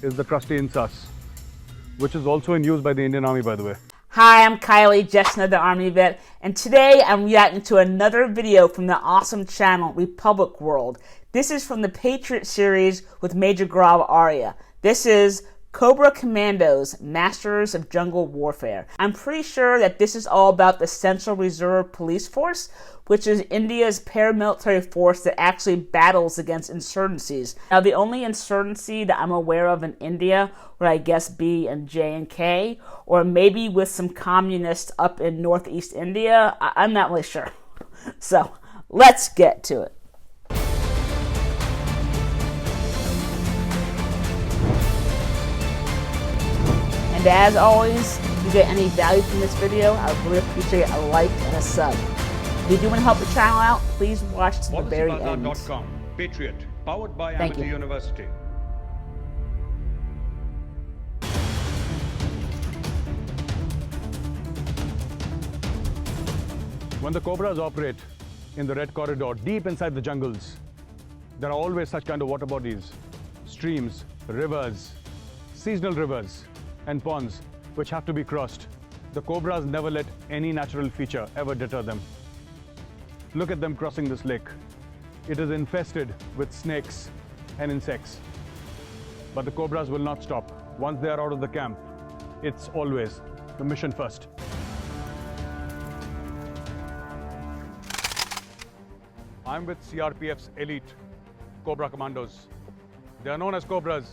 is the trusty insas, which is also in use by the Indian Army, by the way. Hi, I'm Kylie, just another Army vet, and today I'm reacting to another video from the awesome channel Republic World. This is from the Patriot series with Major Gaurav Arya. This is Cobra Commandos, Masters of Jungle Warfare. I'm pretty sure that this is all about the Central Reserve Police Force, which is India's paramilitary force that actually battles against insurgencies. Now, the only insurgency that I'm aware of in India would, I guess, be in J&K, or maybe with some communists up in northeast India. I'm not really sure. So, let's get to it. And as always, if you get any value from this video, I would really appreciate a like and a sub. If you do want to help the channel out, please watch to the very end. Patriot, powered by Thank you. University. When the Cobras operate in the Red Corridor, deep inside the jungles, there are always such kind of water bodies, streams, rivers, seasonal rivers, and ponds which have to be crossed. The Cobras never let any natural feature ever deter them. Look at them crossing this lake. It is infested with snakes and insects. But the Cobras will not stop. Once they are out of the camp, it's always the mission first. I'm with CRPF's elite Cobra Commandos. They are known as Cobras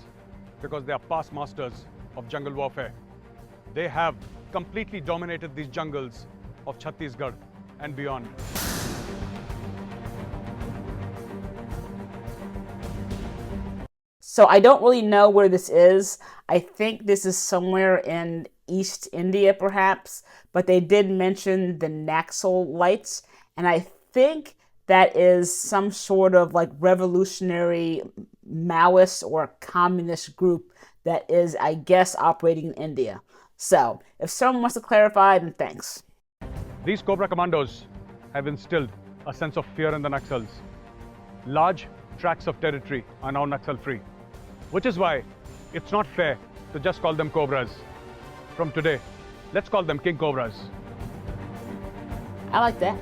because they are past masters of jungle warfare. They have completely dominated these jungles of Chhattisgarh and beyond. So I don't really know where this is. I think this is somewhere in East India, perhaps, but they did mention the naxalites, and I think that is some sort of like revolutionary Maoist or communist group that is, I guess, operating in India. So if someone wants to clarify, then thanks. These Cobra Commandos have instilled a sense of fear in the naxals. Large tracts of territory are now naxal-free, which is why it's not fair to just call them Cobras. From today, let's call them King Cobras. I like that.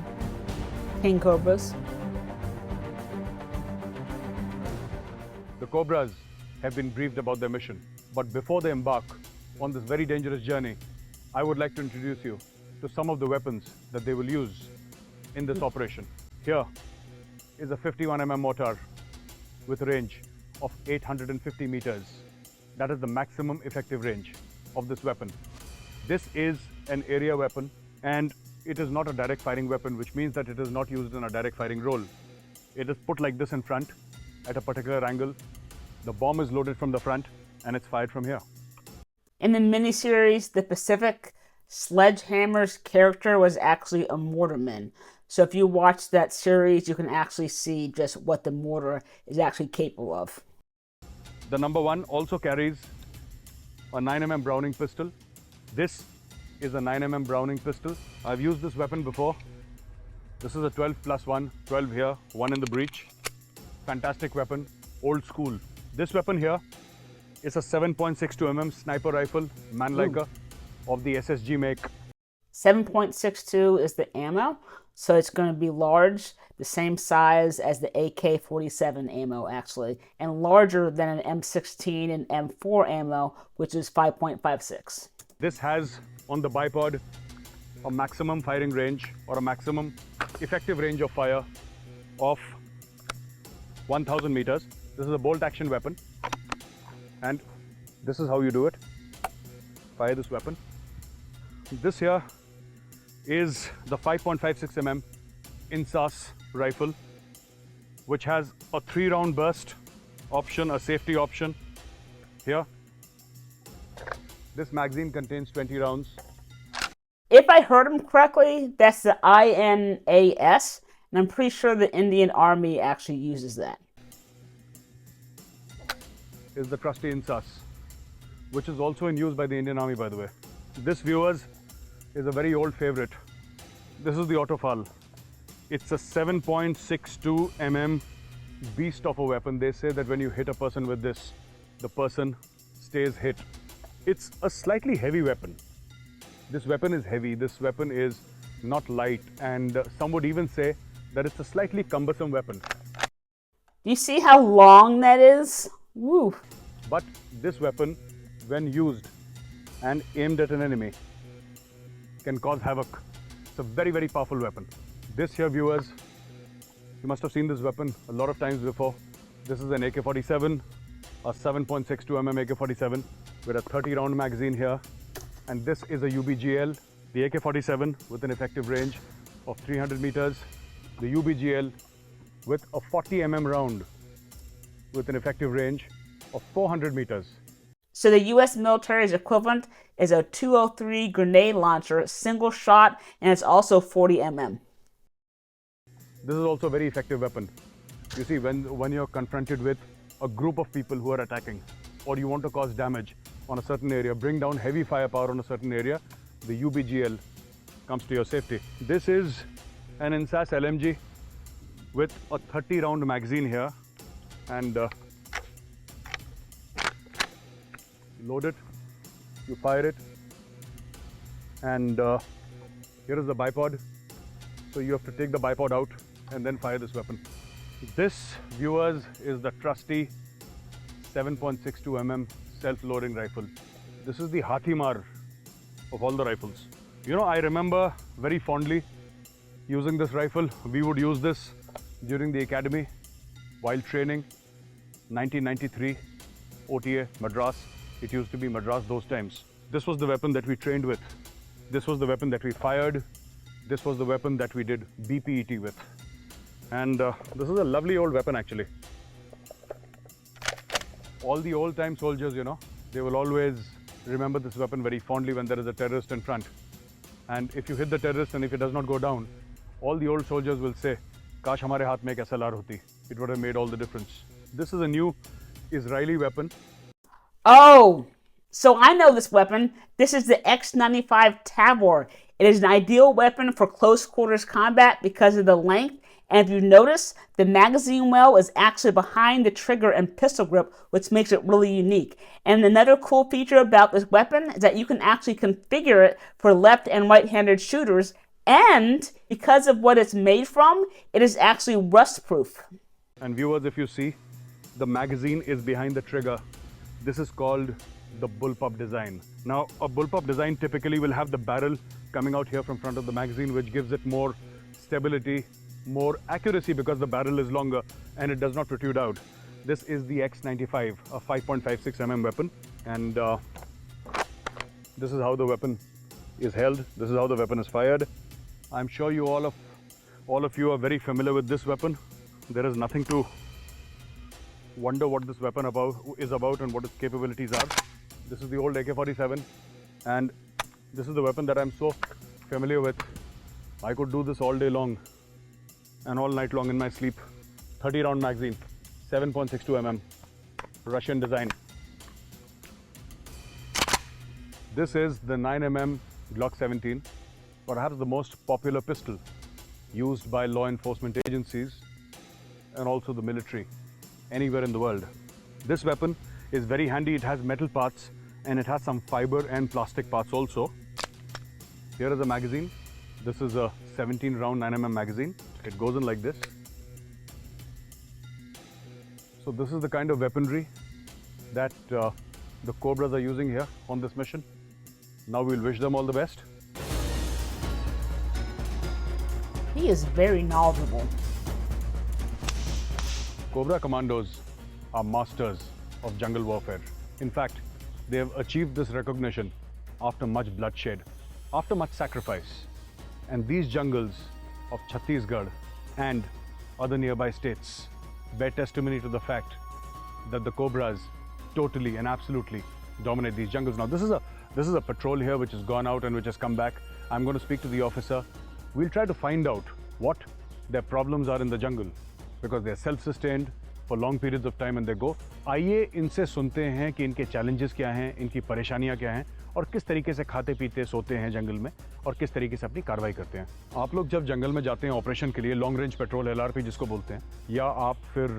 King Cobras. The Cobras have been briefed about their mission, but before they embark on this very dangerous journey, I would like to introduce you to some of the weapons that they will use in this operation. Here is a 51mm mortar with a range of 850 meters. That is the maximum effective range of this weapon. This is an area weapon, and it is not a direct firing weapon, which means that it is not used in a direct firing role. It is put like this in front at a particular angle. The bomb is loaded from the front and it's fired from here. In the miniseries, the Pacific, Sledgehammer's character was actually a mortarman. So if you watch that series, you can actually see just what the mortar is actually capable of. The number 1 also carries a 9mm Browning pistol. This is a 9mm Browning pistol. I've used this weapon before. This is a 12+1, 12 here, 1 in the breech. Fantastic weapon, old school. This weapon here is a 7.62mm sniper rifle, Manliker, of the SSG make. 7.62 is the ammo, so it's going to be large, the same size as the AK-47 ammo actually, and larger than an M16 and M4 ammo, which is 5.56. This has on the bipod a maximum firing range or a maximum effective range of fire of 1000 meters. This is a bolt action weapon, and this is how you do it. Fire this weapon. This here is the 5.56mm insas rifle, which has a 3-round burst option, a safety option here. This magazine contains 20 rounds. If I heard him correctly, that's the INAS, and I'm pretty sure the Indian Army actually uses that. Is the trusty insas, which is also in use by the Indian Army, by the way. This, viewers, is a very old favorite. This is the Autofal. It's a 7.62 mm beast of a weapon. They say that when you hit a person with this, the person stays hit. It's a slightly heavy weapon. This weapon is heavy, this weapon is not light, and some would even say that it's a slightly cumbersome weapon. Do you see how long that is? Woo! But this weapon, when used and aimed at an enemy, can cause havoc. It's a very, very powerful weapon. This here, viewers, you must have seen this weapon a lot of times before. This is an AK-47, a 7.62 mm AK-47 with a 30-round magazine here. And this is a UBGL, the AK-47 with an effective range of 300 meters. The UBGL with a 40 mm round with an effective range of 400 meters. So the U.S. military's equivalent is a 203 grenade launcher, single shot, and it's also 40 mm. This is also a very effective weapon. You see, when you're confronted with a group of people who are attacking, or you want to cause damage on a certain area, bring down heavy firepower on a certain area, the UBGL comes to your safety. This is an INSAS LMG with a 30-round magazine here, and load it, you fire it, and here is the bipod. So you have to take the bipod out and then fire this weapon. This, viewers, is the trusty 7.62 mm self-loading rifle. This is the Hathimar of all the rifles. You know, I remember very fondly using this rifle. We would use this during the academy while training. 1993 OTA Madras. It used to be Madras those times. This was the weapon that we trained with. This was the weapon that we fired. This was the weapon that we did BPET with. And this is a lovely old weapon actually. All the old time soldiers, you know, they will always remember this weapon very fondly when there is a terrorist in front. And if you hit the terrorist and if it does not go down, all the old soldiers will say, "Kash hamare haath mein ek SLR hoti." It would have made all the difference. This is a new Israeli weapon. Oh, so I know this weapon. This is the X95 Tavor. It is an ideal weapon for close quarters combat because of the length. And if you notice, the magazine well is actually behind the trigger and pistol grip, which makes it really unique. And another cool feature about this weapon is that you can actually configure it for left and right-handed shooters. And because of what it's made from, it is actually rust-proof. And viewers, if you see, the magazine is behind the trigger. This is called the bullpup design. Now, a bullpup design typically will have the barrel coming out here from front of the magazine, which gives it more stability, more accuracy because the barrel is longer and it does not protrude out. This is the X95, a 5.56 mm weapon, and this is how the weapon is held. This is how the weapon is fired. I'm sure you all of you are very familiar with this weapon. There is nothing to wonder what this weapon is about and what its capabilities are. This is the old AK-47, and this is the weapon that I'm so familiar with. I could do this all day long and all night long in my sleep. 30-round magazine, 7.62 mm, Russian design. This is the 9 mm Glock 17, perhaps the most popular pistol used by law enforcement agencies and also the military anywhere in the world. This weapon is very handy. It has metal parts and it has some fiber and plastic parts also. Here is a magazine. This is a 17-round 9 mm magazine. It goes in like this. So this is the kind of weaponry that the Cobras are using here on this mission. Now we'll wish them all the best. He is very knowledgeable. Cobra Commandos are masters of jungle warfare. In fact, they have achieved this recognition after much bloodshed, after much sacrifice. And these jungles of Chhattisgarh and other nearby states bear testimony to the fact that the Cobras totally and absolutely dominate these jungles. Now this is a patrol here which has gone out and which has come back. I'm going to speak to the officer. We'll try to find out what their problems are in the jungle, because they're self-sustained for long periods of time and they go. आइए इनसे सुनते हैं कि इनके challenges क्या हैं, इनकी परेशानियां क्या हैं और किस तरीके से खाते पीते सोते हैं जंगल में और किस तरीके से अपनी कार्रवाई करते हैं। आप लोग जब जंगल में जाते हैं ऑपरेशन के लिए, लॉन्ग रेंज पेट्रोल LRP जिसको बोलते हैं, या आप फिर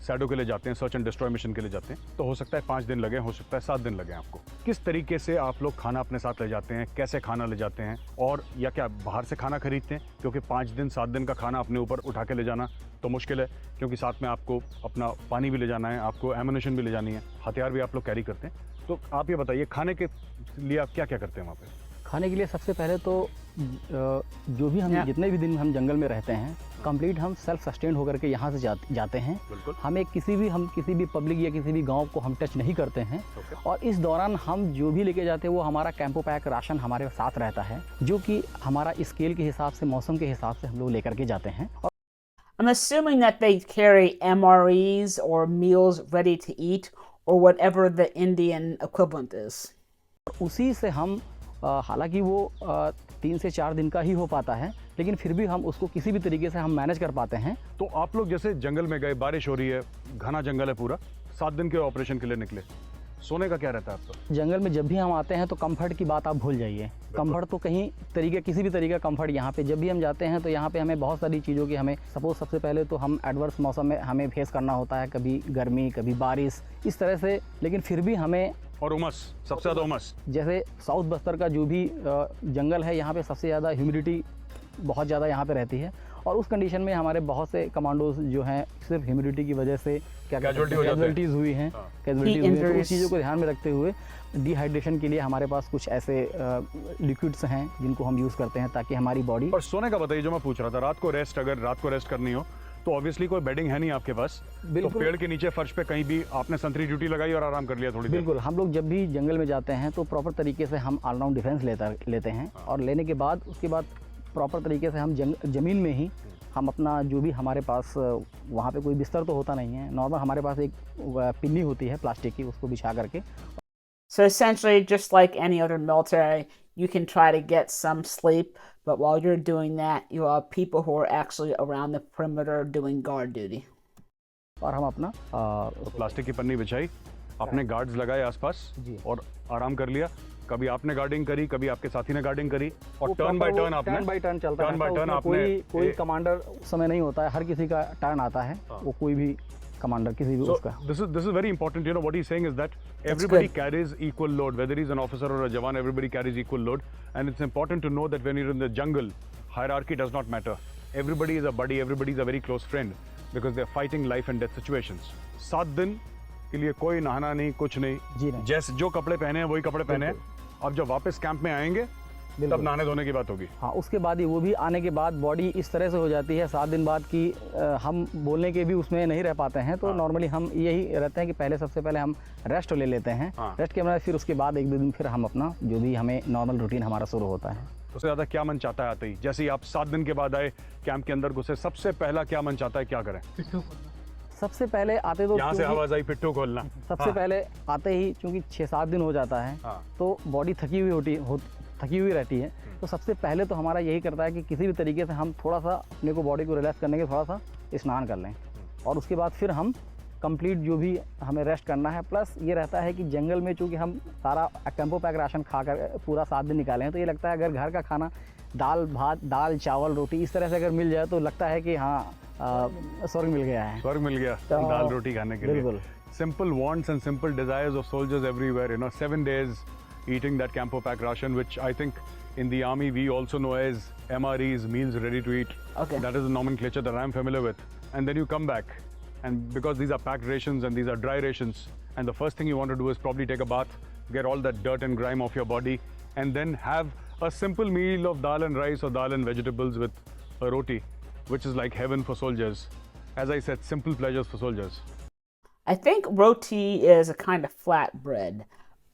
सैडो के लिए जाते हैं, सर्च एंड डिस्ट्रॉय मिशन के लिए जाते हैं, तो हो सकता है 5 दिन लगे, हो सकता है 7 दिन लगे आपको। किस तरीके से आप लोग खाना अपने साथ ले जाते हैं, कैसे खाना ले जाते हैं, और या क्या बाहर से खाना खरीदते हैं, क्योंकि 5 दिन 7 दिन का खाना अपने ऊपर उठा के ले जाना तो मुश्किल है, क्योंकि साथ में आपको अपना पानी भी ले जाना है, आपको एमुनिशन भी ले जानी है, हथियार भी आप लोग कैरी करते हैं। तो आप ये बताइए खाने के लिए आप क्या क्या करते हैं वहाँ पे? खाने के लिए सबसे पहले तो जो भी हम जितने भी दिन हम जंगल में रहते हैं, कंप्लीट हम सेल्फ सस्टेन होकर के यहाँ से जाते हैं। हमें किसी भी पब्लिक या किसी भी गांव को हम टच नहीं करते हैं। और इस दौरान हम जो भी लेके जाते हैं वो हमारा कैंपो पैक राशन हमारे साथ रहता है, जो कि हमारा स्केल के हिसाब से, मौसम के हिसाब से हम लोग लेकर के जाते हैं। I'm assuming that they carry MREs or meals ready to eat or whatever the Indian equivalent is. उसी से हम हालांकि वो 3 से 4 दिन का ही हो पाता है, लेकिन फिर भी हम उसको किसी भी तरीके से हम मैनेज कर पाते हैं। तो आप लोग जैसे जंगल में गए, बारिश हो रही है, घना जंगल है पूरा, 7 दिन के ऑपरेशन के लिए निकले, सोने का क्या रहता है आपका? जंगल में जब भी हम आते हैं तो कंफर्ट की बात आप भूल जाइए। कंफर्ट तो कहीं तरीके, किसी भी तरीके का कंफर्ट यहाँ पे जब भी हम जाते हैं तो यहाँ पे हमें बहुत सारी चीज़ों की, हमें सपोज सबसे पहले तो हम एडवर्स मौसम में हमें फेस करना होता है, कभी गर्मी कभी बारिश इस तरह से, लेकिन फिर भी हमें, और उमस, सबसे ज़्यादा उमस, जैसे साउथ बस्तर का जो भी जंगल है, यहाँ पे सबसे ज़्यादा ह्यूमिडिटी बहुत ज़्यादा यहाँ पे रहती है। और उस कंडीशन में हमारे बहुत से कमांडोज जो हैं सिर्फ ह्यूमिडिटी की वजह से कैजुअलिटीज़ हुई हैं, तो उस चीज़ों को ध्यान में रखते हुए डिहाइड्रेशन के लिए हमारे पास कुछ ऐसे लिक्विड्स हैं जिनको हम यूज़ करते हैं ताकि हमारी बॉडी। और सोने का बताइए, जो मैं पूछ रहा था, रात को रेस्ट, अगर रात को रेस्ट करनी हो तो ऑब्वियसली कोई बेडिंग है नहीं आपके पास, तो पेड़ के नीचे फर्श पे कहीं भी आपने संतरी ड्यूटी लगाई और आराम कर लिया थोड़ी देर? बिल्कुल, हम लोग जब भी जंगल में जाते हैं तो प्रॉपर तरीके से हम ऑल राउंड डिफेंस लेते हैं। और लेने के बाद उसके बाद प्रॉपर तरीके से हम ज़मीन में ही हम अपना जो भी हमारे पास, वहाँ पे कोई बिस्तर तो होता नहीं है, नॉर्मल हमारे पास एक पिन्नी होती है प्लास्टिक की, उसको बिछा करके। So essentially, just like any other military, you can try to get some sleep, but while you're doing that, you have people who are actually around the perimeter doing guard duty. और हम अपना plastic की पन्नी बिछाई, अपने guards लगाए आसपास और आराम कर लिया। कभी आपने गार्डिंग करी, कभी आपके साथी ने गार्डिंग करी, और टर्न बाय टर्न आपने, टर्न बाय टर्न चलता है। कोई कमांडर समय नहीं होता है, हर किसी का टर्न आता है, वो कोई भी कमांडर किसी भी उसका। This is very important. You know what he's saying is that everybody carries equal load, whether he's an officer or a jawan, everybody carries equal load, and it's important to know that when you're in the jungle, hierarchy does not matter. Everybody is a buddy, everybody is a very close friend because they're fighting life and death situations. 7 दिन के लिए कोई नहाना नहीं, कुछ नहीं, जैसे जो कपड़े पहने हैं वही कपड़े पहने हैं। अब जब वापस कैंप में आएंगे तब नहाने धोने की बात होगी। हाँ, उसके बाद ही, वो भी आने के बाद बॉडी इस तरह से हो जाती है 7 दिन बाद कि हम बोलने के भी उसमें नहीं रह पाते हैं। तो नॉर्मली हम यही रहते हैं कि पहले सबसे पहले हम रेस्ट ले लेते हैं। रेस्ट के बाद फिर उसके बाद 1-2 दिन फिर हम अपना जो भी हमें नॉर्मल रूटीन हमारा शुरू होता है। उससे ज़्यादा क्या मन चाहता है आते ही? जैसे ही आप 7 दिन के बाद आए, कैंप के अंदर घुसे, सबसे पहला क्या मन चाहता है, क्या करें? सबसे पहले आते तो यहाँ से आवाज आई पिट्ठू खोलना। सबसे पहले आते ही चूँकि 6-7 दिन हो जाता है तो बॉडी थकी हुई रहती है। तो सबसे पहले तो हमारा यही करता है कि किसी भी तरीके से हम थोड़ा सा अपने को बॉडी को रिलैक्स करने के थोड़ा सा स्नान कर लें, और उसके बाद फिर हम कंप्लीट जो भी हमें रेस्ट करना है। प्लस ये रहता है कि जंगल में चूँकि हम सारा कैंपो पैक राशन खा कर पूरा 7 दिन निकाले हैं, तो ये लगता है अगर घर का खाना दाल भात, दाल चावल रोटी इस तरह से अगर मिल जाए तो लगता है कि हाँ स्वर्ग मिल गया है। स्वर्ग मिल गया दाल रोटी खाने के लिए। Simple wants and simple desires of soldiers everywhere. You know, 7 days eating that campo pack ration, which I think in the army we also know as MREs, meals ready to eat. Okay. That is the nomenclature that I'm familiar with. And then you come back, and because these are packed rations and these are dry rations, and the first thing you want to do is probably take a bath, get all that dirt and grime off your body, and then have a simple meal of dal and rice or dal and vegetables with a roti, which is like heaven for soldiers. As I said, simple pleasures for soldiers. I think roti is a kind of flat bread.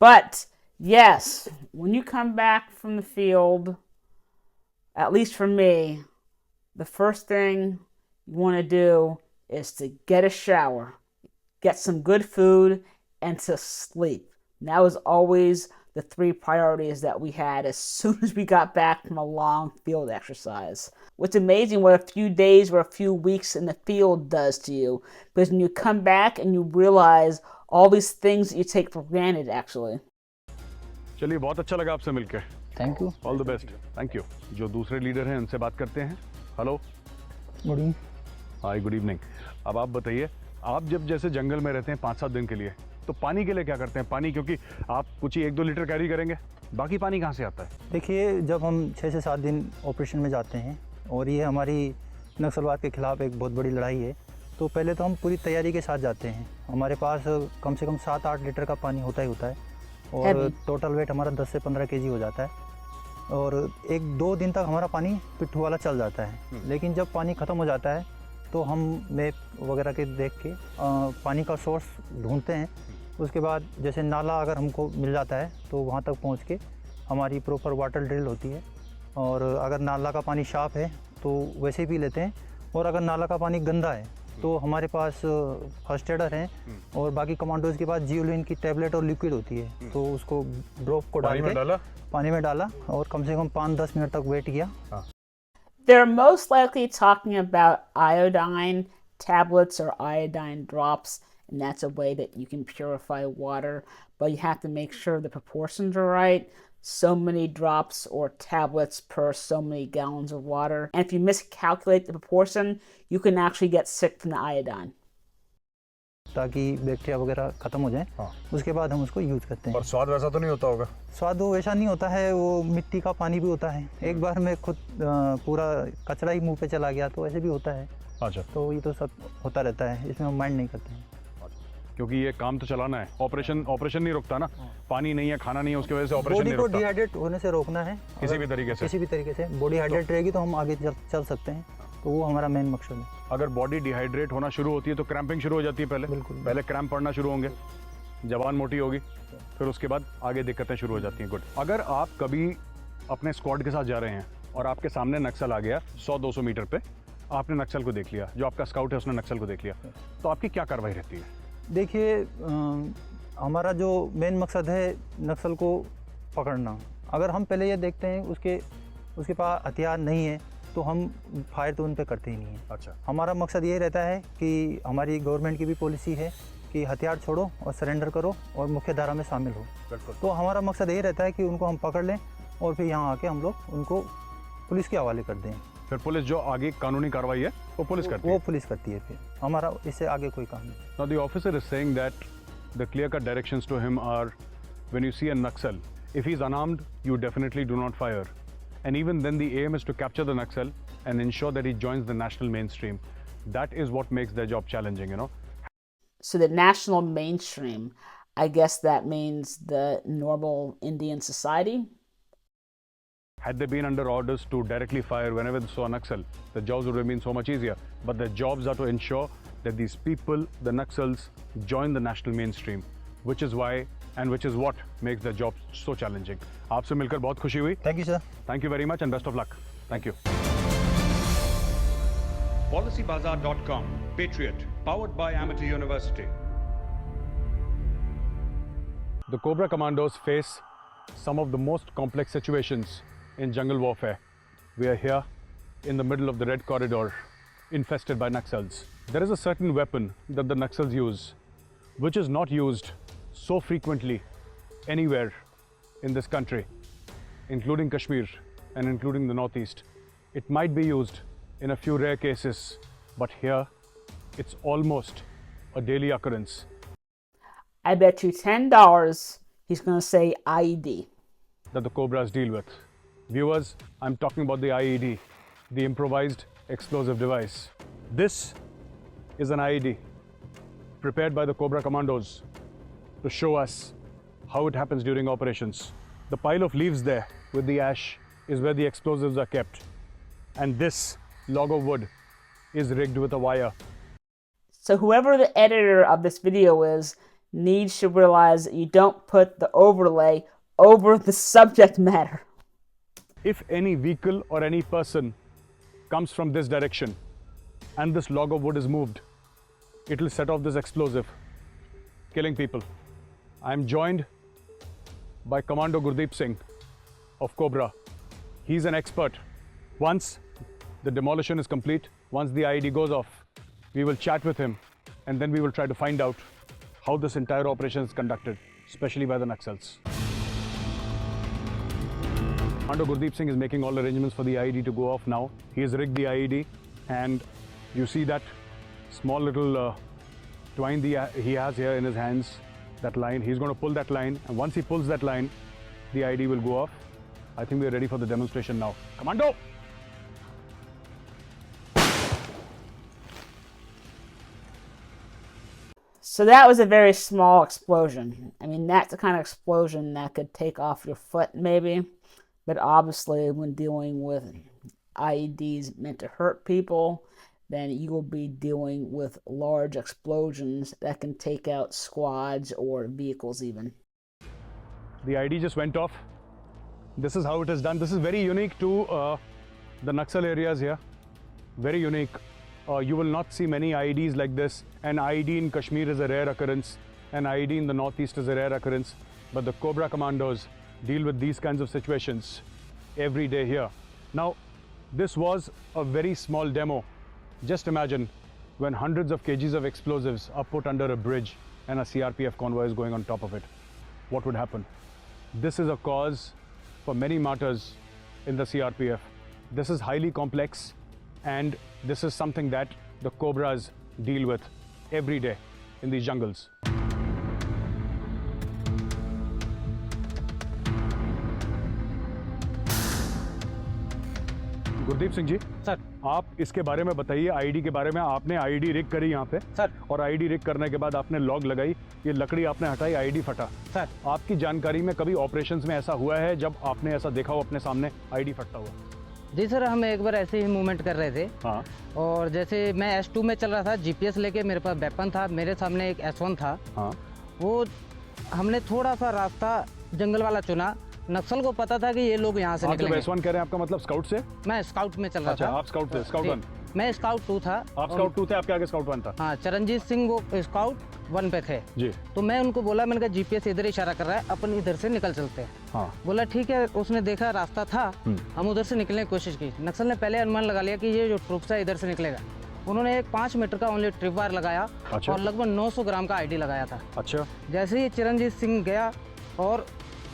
But yes, when you come back from the field, at least for me, the first thing you want to do is to get a shower, get some good food, and to sleep. And that was always the 3 priorities that we had as soon as we got back from a long field exercise. It's amazing what a few days or a few weeks in the field does to you, because when you come back and you realize all these things that you take for granted, actually. चलिए, बहुत अच्छा लगा आपसे मिलकर। Thank you. All the best. Thank you. जो दूसरे leader हैं उनसे बात करते हैं। Hello. Good evening. Hi, good evening. अब आप बताइए, आप जब जैसे जंगल में रहते हैं 5-7 दिन के लिए, तो पानी के लिए क्या करते हैं? पानी, क्योंकि आप कुछ ही 1-2 लीटर कैरी करेंगे, बाकी पानी कहाँ से आता है? देखिए, जब हम 6 से 7 दिन ऑपरेशन में जाते हैं और ये हमारी नक्सलवाद के खिलाफ एक बहुत बड़ी लड़ाई है, तो पहले तो हम पूरी तैयारी के साथ जाते हैं। हमारे पास कम से कम 7-8 लीटर का पानी होता ही होता है और टोटल वेट हमारा 10 से 15 केजी हो जाता है और 1-2 दिन तक हमारा पानी पिट्ठू वाला चल जाता है। लेकिन जब पानी ख़त्म हो जाता है तो हम मैप वगैरह के देख के पानी का सोर्स ढूंढते हैं। उसके बाद जैसे नाला अगर हमको मिल जाता है तो वहाँ तक पहुँच के हमारी प्रॉपर वाटर ड्रिल होती है और अगर नाला का पानी साफ़ है तो वैसे ही पी लेते हैं और अगर नाला का पानी गंदा है तो हमारे पास फर्स्ट एडर हैं और बाकी कमांडोज के पास जियोलिन की टैबलेट और लिक्विड होती है, तो उसको ड्रॉप को डाल के पानी में डाला और कम से कम 5-10 मिनट तक वेट किया। They're most likely talking about iodine tablets or iodine drops, and that's a way that you can purify water, but you have to make sure the proportions are right. So many drops or tablets per so many gallons of water. And if you miscalculate the proportion, you can actually get sick from the iodine. ताकि bacteria वगैरह ख़त्म हो जाए। उसके बाद हम उसको use करते हैं। पर स्वाद वैसा तो नहीं होता होगा? स्वाद वो वैसा नहीं होता है, वो मिट्टी का पानी भी होता है। एक बार मैं खुद पूरा कचरा ही मुंह पे चला गया, तो ऐसे भी होता है। अच्छा। तो ये तो सब होता रहता है, इसमें हम माइंड नहीं करते हैं। क्योंकि ये काम तो चलाना है, ऑपरेशन नहीं रुकता ना। पानी नहीं है, खाना नहीं है, उसकी वजह से ऑपरेशन नहीं रुकता। बॉडी को डिहाइड्रेट होने से रोकना है किसी भी तरीके से। बॉडी हाइड्रेट रहेगी तो हम आगे चल सकते हैं, तो वो हमारा मेन मकसद है। अगर बॉडी डिहाइड्रेट होना शुरू होती है तो क्रैम्पिंग शुरू हो जाती है। पहले क्रैम्प पड़ना शुरू होंगे, जवान मोटी होगी, फिर उसके बाद आगे दिक्कतें शुरू हो जाती हैं। गुड। अगर आप कभी अपने स्क्वाड के साथ जा रहे हैं और आपके सामने नक्सल आ गया 100-200 मीटर पे, आपने नक्सल को देख लिया, जो आपका स्काउट है उसने नक्सल को देख लिया, तो आपकी क्या कार्रवाई रहती है? देखिए, हमारा जो मेन मकसद है नक्सल को पकड़ना। अगर हम पहले ये देखते हैं उसके पास हथियार नहीं है तो हम फायर तो उन पे करते ही नहीं हैं। अच्छा। हमारा मकसद ये रहता है कि हमारी गवर्नमेंट की भी पॉलिसी है कि हथियार छोड़ो और सरेंडर करो और मुख्य धारा में शामिल हो। तो हमारा मकसद ये रहता है कि उनको हम पकड़ लें और फिर यहाँ आके हम लोग उनको पुलिस के हवाले कर दें। फिर पुलिस जो आगे कानूनी कार्रवाई है वो पुलिस करती है। फिर हमारा इससे आगे कोई काम नहीं। Now the officer is saying that the clear-cut directions to him are, when you see a Naxal, if he's unarmed, you definitely do not fire. And even then the aim is to capture the Naxal and ensure that he joins the national mainstream. That is what makes their job challenging, you know. So the national mainstream, I guess that means the normal Indian society? Had they been under orders to directly fire whenever they saw a Naxal, the jobs would have been so much easier. But their jobs are to ensure that these people, the Naxals, join the national mainstream, which is why and which is what makes their job so challenging. आपसे मिलकर बहुत खुशी हुई। Thank you sir. Thank you very much and best of luck. Thank you. PolicyBazaar.com, Patriot, powered by Amity University. The Cobra Commandos face some of the most complex situations in jungle warfare. We are here in the middle of the Red Corridor, infested by Naxals. There is a certain weapon that the Naxals use, which is not used so frequently anywhere in this country, including Kashmir and including the Northeast. It might be used in a few rare cases, but here it's almost a daily occurrence. I bet you $10 he's going to say IED. That the Cobras deal with. Viewers, I'm talking about the IED, the improvised explosive device. This is an IED prepared by the Cobra Commandos to show us how it happens during operations. The pile of leaves there with the ash is where the explosives are kept. And this log of wood is rigged with a wire. So whoever the editor of this video is needs to realize that you don't put the overlay over the subject matter. If any vehicle or any person comes from this direction and this log of wood is moved, it will set off this explosive, killing people. I am joined by Commando Gurdeep Singh of Cobra. He's an expert. Once the demolition is complete, once the IED goes off, we will chat with him and then we will try to find out how this entire operation is conducted, especially by the Naxals. Commando Gurdeep Singh is making all arrangements for the IED to go off now. He has rigged the IED, and you see that small little twine he has here in his hands, that line. He's going to pull that line, and once he pulls that line, the IED will go off. I think we are ready for the demonstration now. Commando! So that was a very small explosion. I mean, that's the kind of explosion that could take off your foot, maybe. But obviously, when dealing with IEDs meant to hurt people, then you will be dealing with large explosions that can take out squads or vehicles even. The IED just went off. This is how it is done. This is very unique to the Naxal areas here. Very unique. You will not see many IEDs like this. An IED in Kashmir is a rare occurrence. An IED in the Northeast is a rare occurrence. But the Cobra Commandos deal with these kinds of situations every day here. Now, this was a very small demo. Just imagine when hundreds of kgs of explosives are put under a bridge and a CRPF convoy is going on top of it. What would happen? This is a cause for many martyrs in the CRPF. This is highly complex, and this is something that the Cobras deal with every day in these jungles. Gurdeep Singh ji sir, आप इसके बारे में बताइए। ID के बारे में आपने ID rig करी यहाँ पे सर, और आईडी रिग करने के बाद आपने लॉग लगाई, ये लकड़ी आपने हटाई, आईडी फटा। सर, आपकी जानकारी में कभी ऑपरेशंस में ऐसा हुआ है जब आपने ऐसा देखा हो अपने सामने आईडी फटता हुआ? जी सर, हम एक बार ऐसे ही मूवमेंट कर रहे थे। हाँ। और जैसे मैं S2 में चल रहा था, GPS लेके मेरे पास वेपन था, मेरे सामने एक S1 था। हाँ। वो हमने थोड़ा सा रास्ता जंगल वाला चुना। नक्सल को पता था कि ये लोग यहाँ से निकलेंगे। आप S1 कह रहे हैं, आपका मतलब स्काउट से? मैं स्काउट में चल रहा था। आप स्काउट थे, स्काउट 1? मैं स्काउट 2 था। आप स्काउट 2 थे, आपके आगे स्काउट 1 था? हाँ, चरणजीत सिंह वो स्काउट 1 पे थे जी। तो मैं उनको बोला, मैंने कहा GPS इधर इशारा कर रहा है, अपन इधर से निकल चलते हैं। हाँ। बोला ठीक है। उसने देखा रास्ता था, हम उधर से निकलने की कोशिश की। नक्सल ने पहले अनुमान लगा लिया कि ये जो ट्रुप्स है इधर से निकलेगा। उन्होंने एक 5 मीटर का ओनली ट्रिप वायर लगाया। अच्छा। और लगभग 900 ग्राम का आईडी लगाया था। अच्छा। जैसे ही चिरंजीत सिंह गया और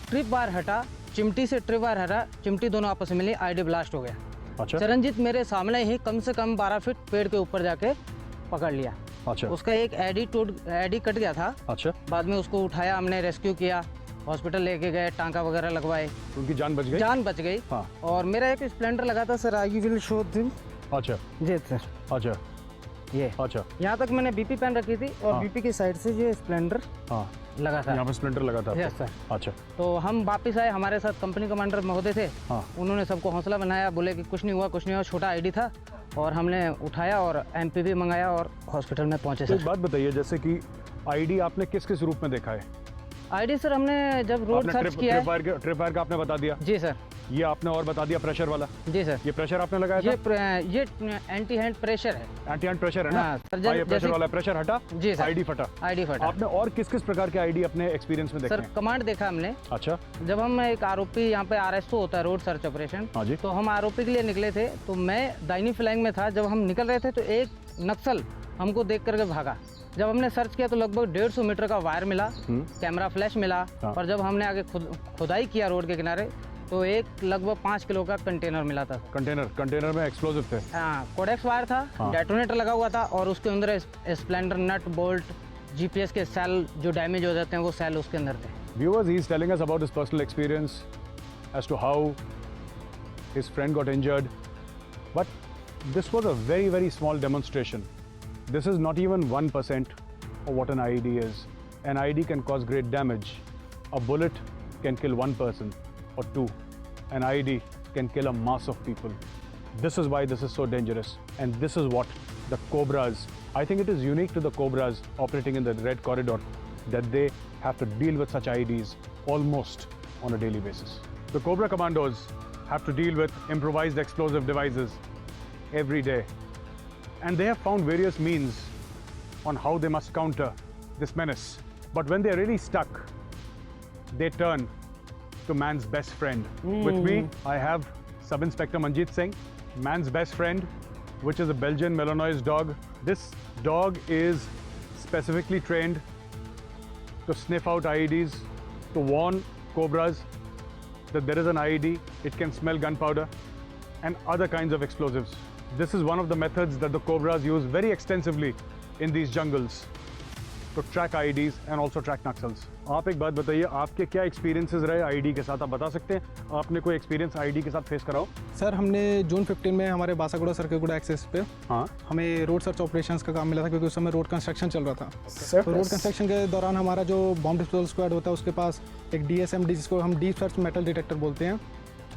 ट्रिप वायर हटा, चिमटी से ट्रिप वायर हटा, चिमटी दोनों आपस में मिली, आईडी ब्लास्ट हो गया। अच्छा। चरणजीत मेरे सामने ही कम से कम 12 फीट पेड़ के ऊपर जाके पकड़ लिया। अच्छा। उसका एक एडी कट गया था। अच्छा। बाद में उसको उठाया, हमने रेस्क्यू किया, हॉस्पिटल लेके गए, टांका वगैरह लगवाए। उनकी जान बच गई? जान बच गई। हाँ। और मेरा एक स्प्लेंडर लगा था सर, आई विल शो दिम। अच्छा जी सर। अच्छा। ये अच्छा। यहाँ तक मैंने बीपी पहन रखी थी और हाँ। बीपी की साइड से ये स्प्लेंडर हाँ लगा था। यहाँ पे स्प्लेंडर लगा था? Yes sir. अच्छा। तो हम वापस आए, हमारे साथ कंपनी कमांडर महोदय थे। हाँ। उन्होंने सबको हौसला बनाया, बोले कि कुछ नहीं हुआ, कुछ नहीं हुआ, छोटा आईडी था। और हमने उठाया और MPV मंगाया और हॉस्पिटल में पहुंचे सर। एक बात बताइए, जैसे कि आईडी आपने किस किस रूप में देखा है? आईडी सर हमने जब रोड सर्च किया है। ट्रिप वायर का आपने बता दिया? जी सर। ये आपने और बता दिया प्रेशर वाला? जी सर। ये प्रेशर आपने लगाया था? ये एंटी हैंड प्रेशर है। एंटी हैंड प्रेशर है ना? हाँ, सर, ये प्रेशर वाला प्रेशर हटा? जी सर। आईडी फटा? आईडी फटा। आपने और किस किस प्रकार के आईडी अपने एक्सपीरियंस में देखे सर हैं? कमांड देखा हमने। अच्छा। जब हम एक आरोपी, यहाँ पे RSO होता है, रोड सर्च ऑपरेशन। हाँ जी। तो हम आरोपी के लिए निकले थे, तो मैं दाहिनी फ्लैंग में था। जब हम निकल रहे थे तो एक नक्सल हमको देख करके भागा। जब हमने सर्च किया तो लगभग 150 मीटर का वायर मिला, कैमरा फ्लैश मिला। हाँ। और जब हमने आगे खुदाई किया रोड के किनारे तो एक लगभग 5 किलो का कंटेनर मिला था। कंटेनर में एक्सप्लोजिव थे? हाँ, कोडेक्स वायर था। हाँ। डेटोनेटर लगा हुआ था और उसके अंदर स्प्लेंडर नट बोल्ट, GPS के सेल जो डैमेज हो जाते हैं वो सेल उसके अंदर थे। Viewers, he is telling us about his personal experience as to how his friend got injured. But this was a very, very small demonstration. This is not even 1% of what an IED is. An IED can cause great damage. A bullet can kill one person or two. An IED can kill a mass of people. This is why this is so dangerous. And this is what the Cobras, I think it is unique to the Cobras operating in the Red Corridor, that they have to deal with such IEDs almost on a daily basis. The Cobra Commandos have to deal with improvised explosive devices every day. And they have found various means on how they must counter this menace. But when they're really stuck, they turn to man's best friend. With me, I have Sub-Inspector Manjeet Singh, man's best friend, which is a Belgian Malinois dog. This dog is specifically trained to sniff out IEDs, to warn Cobras that there is an IED. it can smell gunpowder and other kinds of explosives. This is one of the methods that the Cobras use very extensively in these jungles to track IEDs and also track naxals. आप एक बात बताइए, आपके क्या experiences रहे ID के साथ? आप बता सकते हैं आपने कोई एक्सपीरियंस आईडी के साथ फेस करा हो? सर हमने जून 15 में हमारे बासागुड़ा सर्किलगुड़ा एक्सेस पे हमें रोड सर्च ऑपरेशंस का काम मिला था, क्योंकि उस समय रोड कंस्ट्रक्शन चल रहा था। तो रोड कंस्ट्रक्शन के दौरान हमारा जो बॉम्ब डिस्पोजल स्क्वाड होता है उसके पास एक DSMD, जिसको हम डीप सर्च मेटल डिटेक्टर बोलते हैं,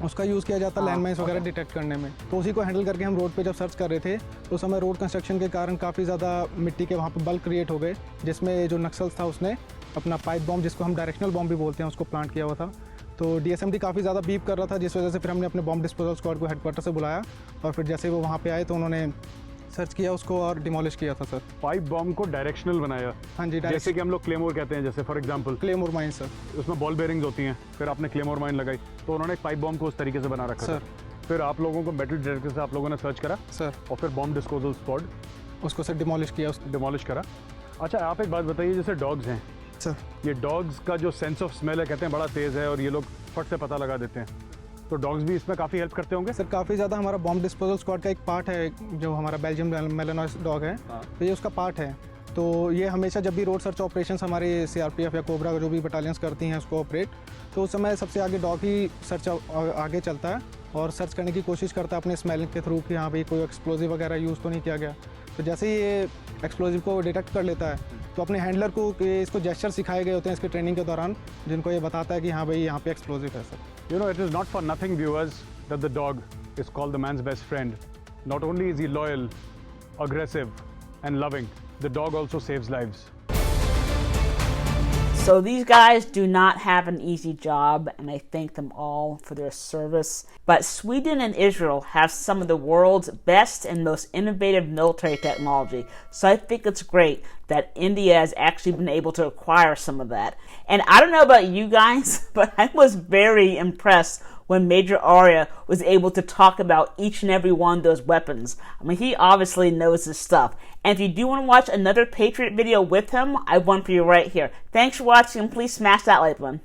उसका यूज़ किया जाता है लैंडमाइंस वगैरह डिटेक्ट करने में। तो उसी को हैंडल करके हम रोड पे जब सर्च कर रहे थे तो उस समय रोड कंस्ट्रक्शन के कारण काफ़ी ज़्यादा मिट्टी के वहाँ पे बल्क क्रिएट हो गए, जिसमें जो नक्सल्स था उसने अपना पाइप बॉम्ब, जिसको हम डायरेक्शनल बॉम्ब भी बोलते हैं, उसको प्लांट किया हुआ था। तो DSMD काफ़ी ज़्यादा बीप कर रहा था, जिस वजह से फिर हमने अपने बॉम्ब डिस्पोजल स्क्वाड को हेडक्वार्टर से बुलाया और फिर जैसे वो वहाँ पे आए तो उन्होंने सर्च किया उसको और डिमोलिश किया था सर। पाइप बॉम्ब को डायरेक्शनल बनाया? हाँ जी, जैसे कि हम लोग क्लेमोर कहते हैं, जैसे for example claymore mine sir, उसमें बॉल बेयरिंग्स होती हैं, फिर आपने क्लेमोर माइन लगाई तो उन्होंने एक पाइप बॉम्ब को उस तरीके से बना रखा सर। फिर आप लोगों को मेटल डिटेक्टर से आप लोगों ने सर्च करा सर, और फिर बॉम्ब डिस्पोजल स्क्वाड उसको सर डिमोलिश किया, उसको डिमोलिश करा। अच्छा, आप एक बात बताइए, जैसे डॉग्स हैं सर, ये डॉग्स का जो सेंस ऑफ स्मेल है कहते हैं बड़ा तेज़ है और ये लोग फट से पता लगा देते हैं, तो डॉग्स भी इसमें काफ़ी हेल्प करते होंगे? सर काफ़ी ज़्यादा हमारा बॉम्ब डिस्पोजल स्क्वाड का एक पार्ट है जो हमारा बेल्जियम मेलानोइस डॉग है, तो ये उसका पार्ट है। तो ये हमेशा जब भी रोड सर्च ऑपरेशंस हमारे CRPF या कोबरा जो भी बटालियंस करती हैं उसको ऑपरेट, तो उस समय सबसे आगे डॉग ही सर्च आगे चलता है और सर्च करने की कोशिश करता है अपने स्मेलिंग के थ्रू कि हाँ भाई कोई एक्सप्लोजिव वगैरह यूज़ तो नहीं किया गया। तो जैसे ही ये एक्सप्लोजिव को डिटेक्ट कर लेता है तो अपने हैंडलर को इसको जेस्चर सिखाए गए होते हैं इसके ट्रेनिंग के दौरान, जिनको ये बताता है कि हाँ भाई यहाँ पे एक्सप्लोजिव है sir. You know, it is not for nothing, viewers, that the dog is called the man's best friend. Not only is he loyal, aggressive, and loving, the dog also saves lives. So these guys do not have an easy job, and I thank them all for their service. But Sweden and Israel have some of the world's best and most innovative military technology, so I think it's great that India has actually been able to acquire some of that. And I don't know about you guys, but I was very impressed when Major Arya was able to talk about each and every one of those weapons. I mean, he obviously knows his stuff. And if you do want to watch another Patriot video with him, I have one for you right here. Thanks for watching, and please smash that like button.